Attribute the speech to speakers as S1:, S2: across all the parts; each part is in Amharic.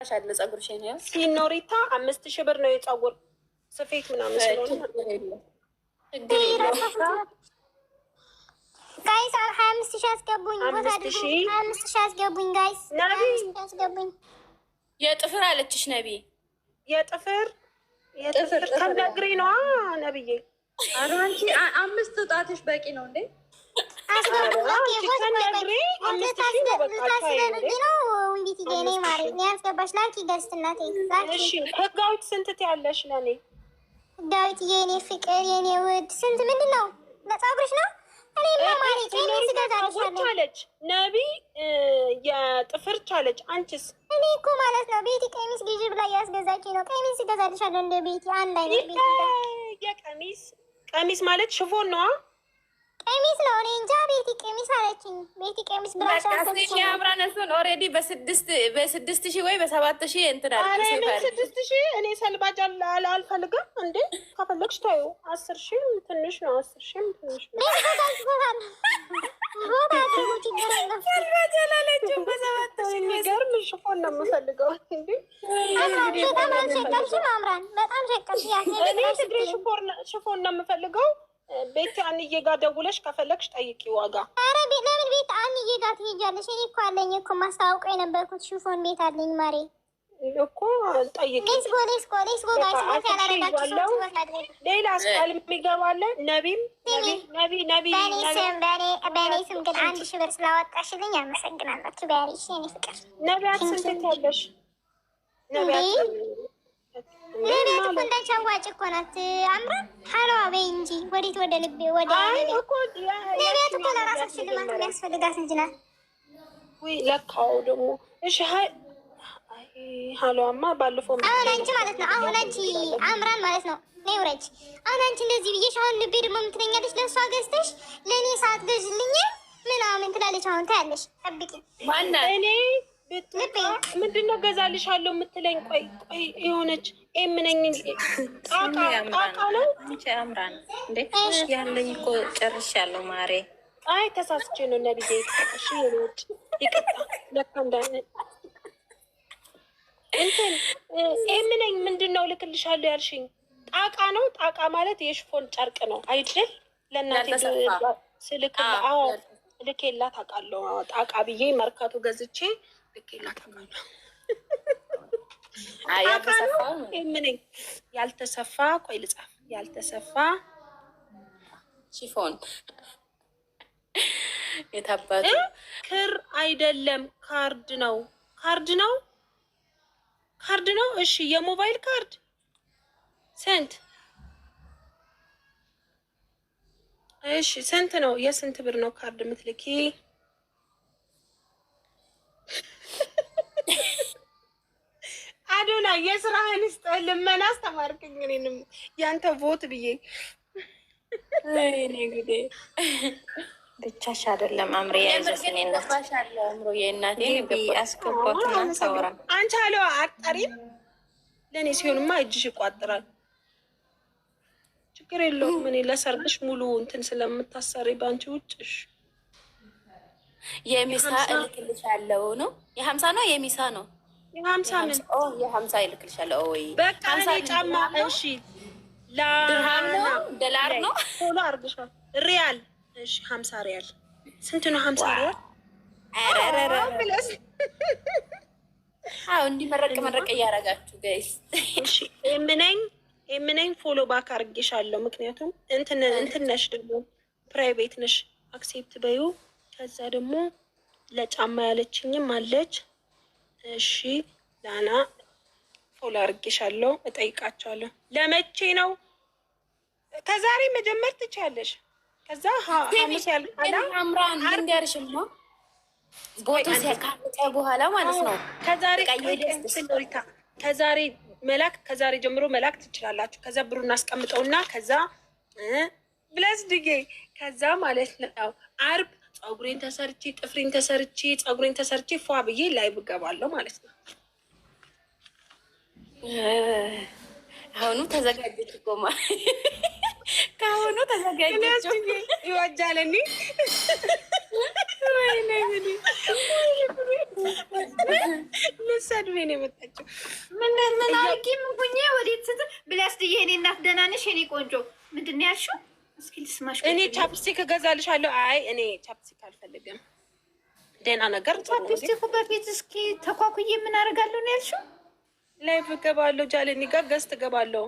S1: ሻለ ጸጉርሽ ነው
S2: ሲኖሪታ 5000 ብር ነው የጸጉር ስፌት ምናምን ስለሆነ
S3: ጋይስ 25000 አስገቡኝ። ቦታ አድርጉ 25000 አስገቡኝ ጋይስ 25000 አስገቡኝ።
S1: የጥፍር አለችሽ ነቢ
S2: የጥፍር ከነግሪ ነው ነብዬ።
S4: አንቺ 5 ጣትሽ በቂ ነው እንዴ?
S2: ህጋዊት ስንት ትያለሽ? ለኔ
S3: ህጋዊት የኔ ፍቅር የኔ ውድ ስንት ምንድን ነው? ለጸጉርሽ ነው?
S2: ቻለች ነቢ የጥፍር ቻለች። አንቺስ?
S3: እኔ እኮ ማለት ነው ቤቲ ቀሚስ ግዢ ብላ ያስገዛችኝ ነው። ቀሚስ እገዛልሻለሁ እንደ ቤቲ አንድ አይነት
S2: ቀሚስ ማለት ሽፎን ነዋ።
S3: ቀሚስ ነው። እኔ እንጃ ቤቲ ቀሚስ አለችኝ። ቤቲ ቀሚስ ብላሽ
S1: አብራነሱን ኦልሬዲ በ6000 ወይ በ7000 እንትን አለ።
S2: 6000 እኔ ሰልባጅ አልፈልግም እንዴ። ከፈለግሽ ታዩ 10000 ትንሽ ነው። 10000 ትንሽ ነው። የሚገርም ሽፎን ነው የምፈልገው እንዴ።
S3: በጣም ሸቀልሽ።
S2: እኔ ትግሬ ሽፎን ነው የምፈልገው። ቤት አንዬ ጋር ደውለሽ ከፈለግሽ ጠይቂ ዋጋ።
S3: አረ ለምን ቤት አንዬ ጋር ትሄጃለሽ? እኔ እኮ አለኝ እኮ ማስታወቂያ የነበርኩት ሽፎን ቤት አለኝ ማሬ
S2: እኮ ጠይቂ።
S3: ሌስጎ
S2: ሌላ ስቃል የሚገባለ ነቢም ነቢ
S3: በእኔ ስም ግን 1000 ብር ስላወጣሽልኝ አመሰግናላችሁ። በያሪሽ የኔ ፍቅር
S2: ነቢያት ስንት ያለሽ?
S3: ነቢያት እኮ እንዳንቺ አዋጭ እኮ ናት። አምራ ሀሏ በይ እንጂ ወዴት ወደ ልቤ ወደ ነቢያት እኮ ለራሳችን ልማት የሚያስፈልጋት እንጂ ናት።
S2: ለካው ደግሞ እሺ ሀሏማ ባለፈው
S3: አሁን አንቺ ማለት ነው አሁን አንቺ አምራን ማለት ነው ነይ ውረጅ። አሁን አንቺ እንደዚህ ብዬሽ አሁን ልቤ ደግሞ የምትለኛለች ለእሷ ገዝተሽ ለእኔ ሰዓት ገዥልኝ ምናምን ትላለች። አሁን ታያለሽ ጠብቂ።
S1: ማናት
S2: እኔ ምንድነው ገዛልሻለሁ የምትለኝ? ቆይ የሆነች ምነኝ ጣቃ ነው
S1: አምራን እንዴ ያለኝ እኮ ጨርሻለሁ ማሬ።
S2: አይ ተሳስቼ ነው ነብዬ። እሺ የሮጭ ይቀጣ ለካ እንዳነ እንትን ምነኝ ምንድነው ልክልሻለሁ ያልሽኝ? ጣቃ ነው። ጣቃ ማለት የሽፎን ጨርቅ ነው አይደል? ለእናቴ ስልክ ልኬላት አውቃለሁ። ጣቃ ብዬ መርካቶ ገዝቼ ልኬላት አውቃለሁ። ምነኝ ያልተሰፋ ቆይ ልጻፍ። ያልተሰፋ
S1: ሽፎን የታባቱ
S2: ክር አይደለም ካርድ ነው። ካርድ ነው። እሺ የሞባይል ካርድ ስንት? እሺ ስንት ነው? የስንት ብር ነው ካርድ የምትልኪ? አዶና የስራህን ስጠህ ልመና አስተማርክኝ። እኔንም ያንተ ቮት ብዬ
S1: እኔ ግዴ ብቻሽ አይደለም አምሬ ያዘስኔ እናትሻለሁ አምሮ የእናቴ አስገባትና ሰውራ
S2: አንቺ አለው አጣሪም ለኔ ሲሆንማ እጅሽ ይቋጥራል። ችግር የለውም። እኔ ለሰርግሽ ሙሉ እንትን ስለምታሰሪ ባንቺ ውጭሽ
S1: የሚሳ እልክልሻለሁ ነው። የ50 ነው የሚሳ ነው።
S2: የ50 ምን
S1: የ50 እልክልሻለሁ። ወይ
S2: በቃ እኔ ጫማ እሺ
S1: ድርሃም ነው ዶላር ነው
S2: ቶሎ አርግሻል። ሪያል እሺ 50 ሪያል ስንት ነው? 50 ሪያል
S1: አረረረ ብለስ አው እንዲ መረቅ እያረጋችሁ ጋይስ።
S2: እሺ ምነኝ ፎሎ ባክ አርግሻለሁ። ምክንያቱም እንትን ነሽ ደግሞ ፕራይቬት ነሽ። አክሴፕት በዩ ከዛ ደግሞ ለጫማ ያለችኝም አለች። እሺ ዳና ፎሎ አርግሻለሁ። እጠይቃቸዋለሁ። ለመቼ ነው? ከዛሬ መጀመር ትችያለሽ። ከዛ ሐሙስ ያልቃላ
S1: አምራን እንዲያርሽማ ቦቶ ሲያካምጣ በኋላ ማለት ነው።
S2: ከዛሬ መላክ ከዛሬ ጀምሮ መላክ ትችላላችሁ። ከዛ ብሩ እናስቀምጠውና ከዛ ብለስ ድጌ ከዛ ማለት ነው አርብ ፀጉሬን ተሰርቼ ጥፍሬን ተሰርቼ ፀጉሬን ተሰርቼ ፏ ብዬ ላይ ብገባለሁ ማለት ነው።
S1: አሁኑ ተዘጋጀች ቆማ ካሁኑ ተዘጋጀች ይወጃለኒ
S2: ልትሰድቤ ነው የመጣችው።
S4: ምን አድርጊ ምጉኜ ወዴት ስትል ብላስድዬ እኔ እናት ደህና ነሽ የኔ ቆንጆ? ምንድን ነው ያልሽው? እስኪ ልስማሽ።
S2: እኔ ቻፕስቲክ እገዛልሻለሁ። አይ እኔ ቻፕስቲክ አልፈልግም። ደህና ነገር
S4: ቻፕስቲኩ በፊት እስኪ ተኳኩዬ ምን አደርጋለሁ ነው ያልሽው?
S2: ላይፍ እገባለሁ፣ ጃለኒ ጋር ገዝት እገባለሁ።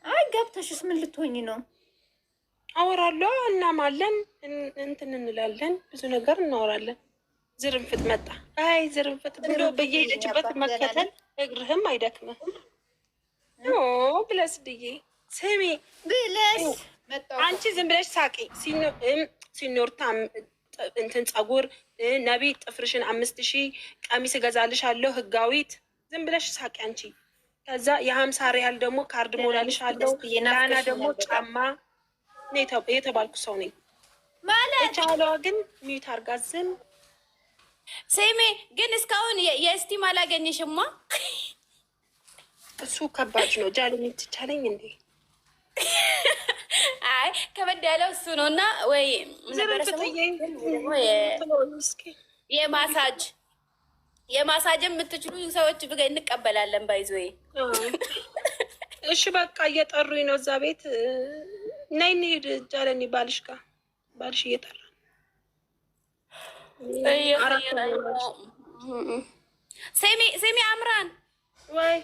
S4: አይ ገብተሽስ ምን ልትሆኝ ነው?
S2: አወራለሁ፣ እናማለን፣ እንትን እንላለን፣ ብዙ ነገር እናወራለን። ዝርንፍጥ መጣ። አይ ዝርንፍጥ ብሎ በየሄደችበት መከተል እግርህም አይደክምህም። ብለስ ድዬ ስሚ
S4: ብለስ
S2: አንቺ ዝም ብለሽ ሳቂ። ሲኖርታ እንትን ጸጉር ነቢ ጥፍርሽን 5000 ቀሚስ እገዛልሻለሁ ህጋዊት። ዝም ብለሽ ሳቂ አንቺ። ከዛ የ50 ሪያል ደግሞ ካርድ ሞላልሻለሁ። ላና ደግሞ ጫማ የተባልኩ ሰው ነኝ
S4: ማለት
S2: ቻለዋ። ግን ሚዩት አርጋ ዝም።
S1: ሴሜ ግን እስካሁን የስቲም አላገኘሽማ።
S2: እሱ ከባድ ነው። ጃለኒ ትቻለኝ እንዴ?
S1: አይ ከበድ ያለው እሱ ነው። እና ወይ የማሳጅ የምትችሉ ሰዎች ብገ እንቀበላለን። ባይዞ
S2: እሺ በቃ እየጠሩኝ ነው እዛ ቤት። ነይ እንሂድ ጃለኒ፣ ባልሽ ጋር ባልሽ እየጠራ
S1: ሴሚ አምራን
S2: ወይ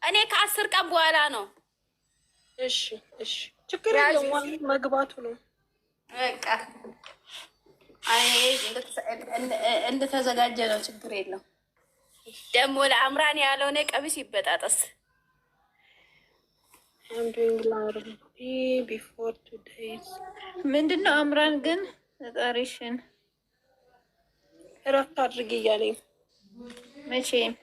S1: እኔ ከ10 ቀን በኋላ ነው።
S2: እሺ እሺ ችግር የለውም መግባቱ ነው
S1: በቃ። አይ እንደተዘጋጀ ነው ችግር የለው። ደግሞ ለአምራን ያልሆነ ቀሚስ ይበጣጠስ።
S4: ምንድን ነው አምራን ግን ፈጣሪሽን
S2: እረፍት አድርጊ እያለኝ
S4: መቼም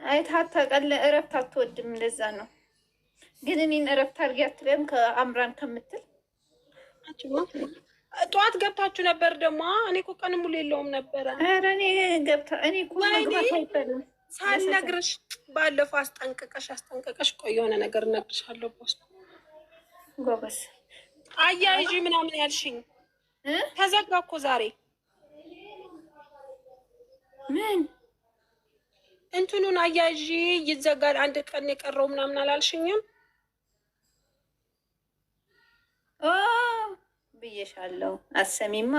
S4: አይታት ታውቃለ። እረፍት አትወድም፣ ለዛ ነው። ግን እኔን እረፍት አድርጊ አትለም ከአምራን ከምትል።
S2: ጠዋት ገብታችሁ ነበር ደግሞ። እኔ እኮ ቀን ሙሉ የለውም ነበረ።
S4: ኧረ እኔ ገብታ እኔ እኮ መግባት አይባልም
S2: ሳልነግርሽ ባለፈው አስጠንቀቀሽ። ቆይ የሆነ ነገር እነግርሻለሁ። ቦስ
S4: ጎበስ
S2: አያይዥ ምናምን ያልሽኝ ተዘጋ እኮ ዛሬ።
S4: ምን
S2: እንትኑን አያይዥ ይዘጋል፣ አንድ ቀን የቀረው ምናምን አላልሽኝም?
S4: ብዬሻለሁ። አሰሚማ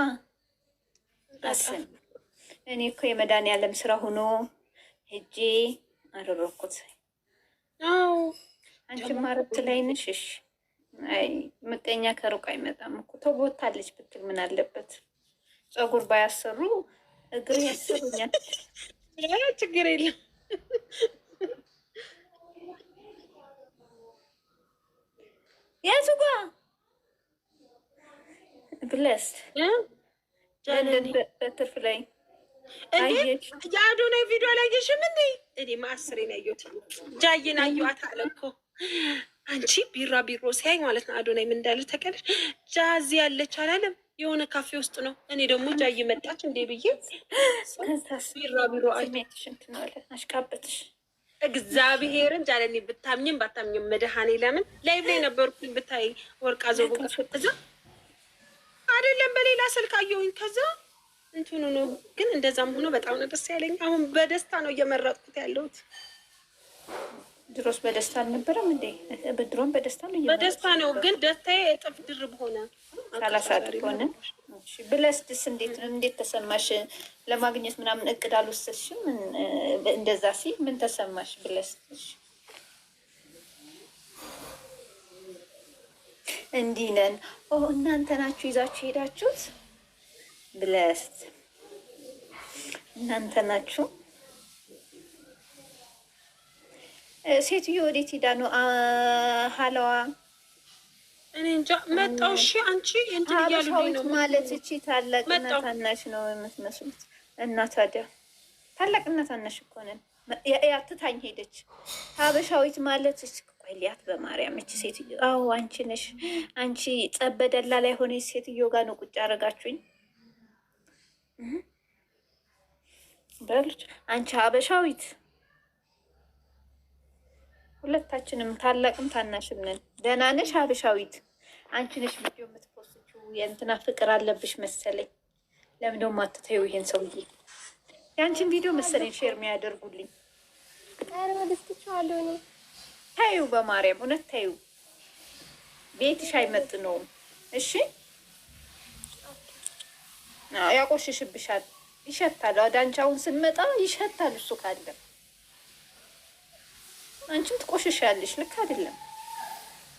S4: አሰሚ። እኔ እኮ የመድኃኒዓለም ስራ ሆኖ ሄጄ አደረኩት። አንቺማ እረፍት ላይ ነሽ። እሺ አይ ምቀኛ ከሩቅ አይመጣም እኮ። ተቦታለች ብትል ምን አለበት? ፀጉር ባያሰሩ እግር ያሰሩኛል።
S2: ችግር የለም።
S4: ያዙ ጋ ብለስ በትርፍ ላይ
S2: የአዶናይ ቪዲዮ አላየሽም እንዴ? እኔ ማስሬን ያየሁት ጃዬን አየኋት አለ እኮ። አንቺ ቢራ ቢሮ ሲያይ ማለት ነው አዶናይ ምን እንዳለ ተቀለሽ። ጃዚ ያለች አላለም? የሆነ ካፌ ውስጥ ነው። እኔ ደግሞ ጃዬ መጣች እንዴ ብዬ ቢራ ቢሮ
S4: አሽቃበትሽ።
S2: እግዚአብሔርን ጃለኒ ብታምኝም ባታምኝም መድኃኔዓለምን ላይቭ ላይ ነበርኩኝ። ብታይ ወርቃ ዘቦ እዛ አይደለም በሌላ ስልክ አየሁኝ። ከዛ እንትኑ ነው ግን እንደዛም ሆኖ በጣም ነው ደስ ያለኝ። አሁን በደስታ ነው እየመረጥኩት ያለሁት።
S4: ድሮስ በደስታ አልነበረም እንዴ? በድሮም በደስታ ነው
S2: በደስታ ነው፣ ግን ደስታዬ እጥፍ ድርብ ሆነ። 30
S4: ሆነ። እሺ ብለስድስ እንዴት ተሰማሽ? ለማግኘት ምናምን እቅድ አልወሰድሽም? እንደዛ ሲል ምን ተሰማሽ ብለስድሽ? እንዲህ ነን። እናንተ ናችሁ ይዛችሁ ሄዳችሁት? ብለስት እናንተ ናችሁ። ሴትዮ ወዴት ሄዳ ነው? ሀለዋ
S2: እኔ እንጃ መጣው። እሺ አንቺ እንትን እያሉኝ ነው
S4: ማለት እቺ ታላቅና ታናሽ ነው የምትመስሉት። እና ታዲያ ታላቅና ታናሽ እኮ ነን። ያትታኝ ሄደች። ሀበሻዊት ማለት ቆይ ሊያት በማርያም እቺ ሴትዮ። አዎ አንቺ ነሽ። አንቺ ጸበደላ ላይ ሆነች ሴትዮ ጋር ነው ቁጭ አደረጋችሁኝ በልጅ። አንቺ ሀበሻዊት ሁለታችንም ታላቅም ታናሽም ነን። ደህና ነሽ ሀበሻዊት? አንቺ ነሽ ቪዲዮ የምትፖስችው። የእንትና ፍቅር አለብሽ መሰለኝ። ለምን ደግሞ አትተይው ይሄን ሰውዬ? የአንቺን ቪዲዮ መሰለኝ ሼር የሚያደርጉልኝ።
S3: ደስትችዋለሁ እኔ።
S4: ታዩ በማርያም እውነት ታዩ። ቤትሽ አይመጥነውም። እሺ ያቆሽሽብሻል፣ ይሸታል። ወደ አንቺ አሁን ስንመጣ ይሸታል። እሱ ካለ አንቺም ትቆሽሻለሽ። ልክ አይደለም።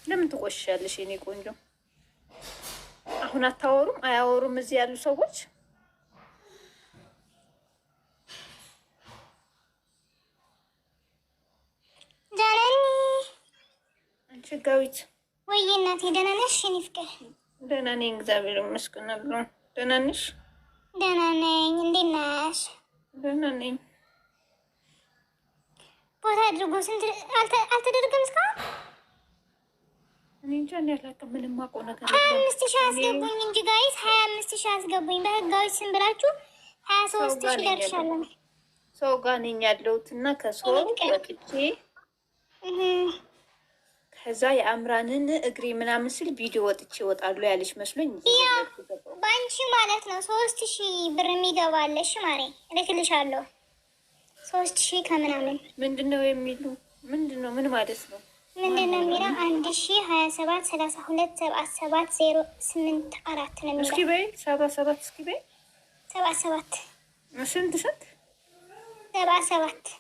S4: ለምን ትቆሽሻለሽ የኔ ቆንጆ? አሁን አታወሩም? አያወሩም እዚህ ያሉ ሰዎች? አንቺ ጋዊት
S3: ወይ እናቴ ደህና ነሽ? እኔ ፍቅር
S4: ደህና ነኝ እግዚአብሔር ይመስገን። ብሎ ደህና ነሽ?
S3: ደህና ነኝ። እንዴት ነሽ?
S4: ደህና ነኝ።
S3: ቦታ አድርጎ ስንት አልተደረገም እስካሁን?
S4: እኔ እንጃ እኔ አላውቅም። ምንም አውቀው ነገር
S3: 25,000 አስገቡኝ እንጂ ጋይስ 25,000 አስገቡኝ። በህጋዊ ስም ብላችሁ 23,000 ደርሻለሁ።
S4: ሰው ጋር ነኝ ያለሁት እና ከሰው ወጥቼ ከዛ የአምራንን እግሬ ምናምን ስል ቪዲዮ ወጥቼ እወጣለሁ ያለች መስሎኝ
S3: በአንቺ ማለት ነው 3,000 ብር የሚገባለሽ ማሬ እልክልሻለሁ። 3,000 ከምናምን
S4: ምንድን ነው የሚሉ ምንድን ነው? ምን ማለት ነው?
S3: ምንድን ነው የሚለው? 1027 32 77 084 ነው የሚለው።
S4: እስኪ በይ 77 እስኪ በይ
S3: 77
S4: ስንት
S3: 77